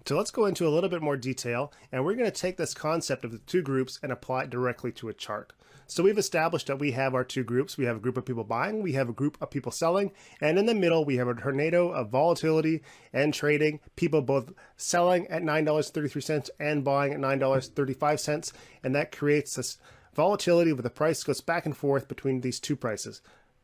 So let's go into a little bit more detail, and we're going to take this concept of the two groups and apply it directly to a chart. So we've established that we have our two groups. We have a group of people buying, we have a group of people selling, and in the middle we have a tornado of volatility and trading, people both selling at $9.33 and buying at $9.35, and that creates this volatility where the price goes back and forth between these two prices.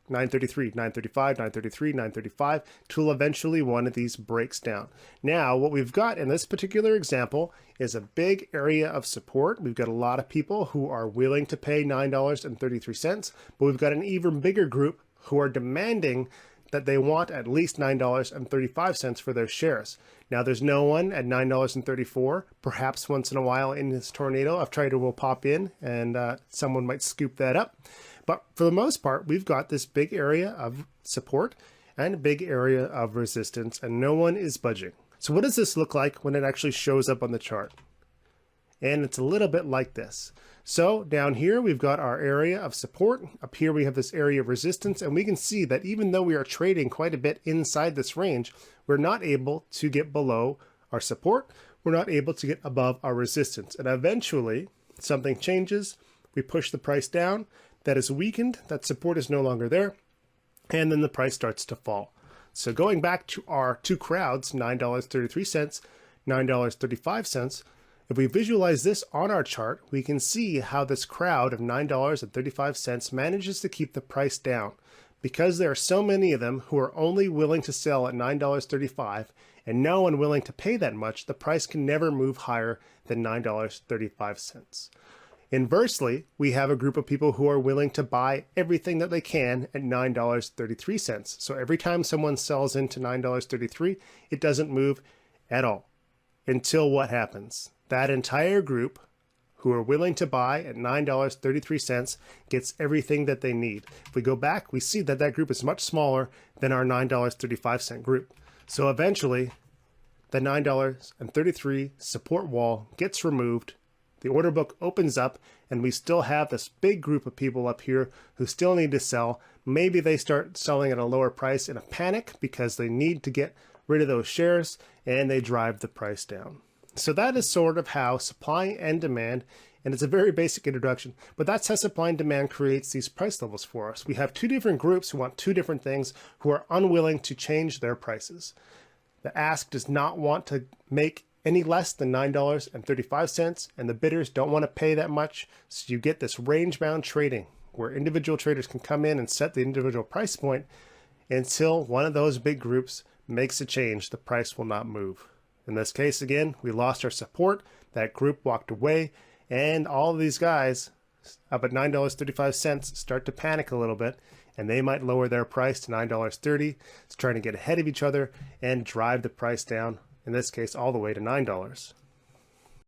933, 935, 933, 935, till eventually one of these breaks down. Now, what we've got in this particular example is a big area of support. We've got a lot of people who are willing to pay $9.33, but we've got an even bigger group who are demanding that they want at least $9.35 for their shares. Now, there's no one at $9.34. Perhaps once in a while in this tornado, a trader will pop in and someone might scoop that up. But for the most part, we've got this big area of support and a big area of resistance, and no one is budging. So what does this look like when it actually shows up on the chart? And it's a little bit like this. So down here, we've got our area of support. Up here, we have this area of resistance, and we can see that even though we are trading quite a bit inside this range, we're not able to get below our support. We're not able to get above our resistance. And eventually, something changes. We push the price down. That is weakened, that support is no longer there, and then the price starts to fall. So going back to our two crowds, $9.33, $9.35, if we visualize this on our chart, we can see how this crowd of $9.35 manages to keep the price down. Because there are so many of them who are only willing to sell at $9.35 and no one willing to pay that much, the price can never move higher than $9.35. Inversely, we have a group of people who are willing to buy everything that they can at $9.33. So every time someone sells into $9.33, it doesn't move at all. Until what happens? That entire group who are willing to buy at $9.33 gets everything that they need. If we go back, we see that that group is much smaller than our $9.35 group. So eventually, the $9.33 support wall gets removed. The order book opens up, and we still have this big group of people up here who still need to sell. Maybe they start selling at a lower price in a panic because they need to get rid of those shares, and they drive the price down. So that is sort of how supply and demand, and it's a very basic introduction, but that's how supply and demand creates these price levels for us. We have two different groups who want two different things, who are unwilling to change their prices. The ask does not want to make any less than $9.35, and the bidders don't want to pay that much. So you get this range-bound trading where individual traders can come in and set the individual price point until one of those big groups makes a change. The price will not move. In this case, again, we lost our support. That group walked away, and all of these guys up at $9.35 start to panic a little bit, and they might lower their price to $9.30. It's trying to get ahead of each other and drive the price down, in this case all the way to $9.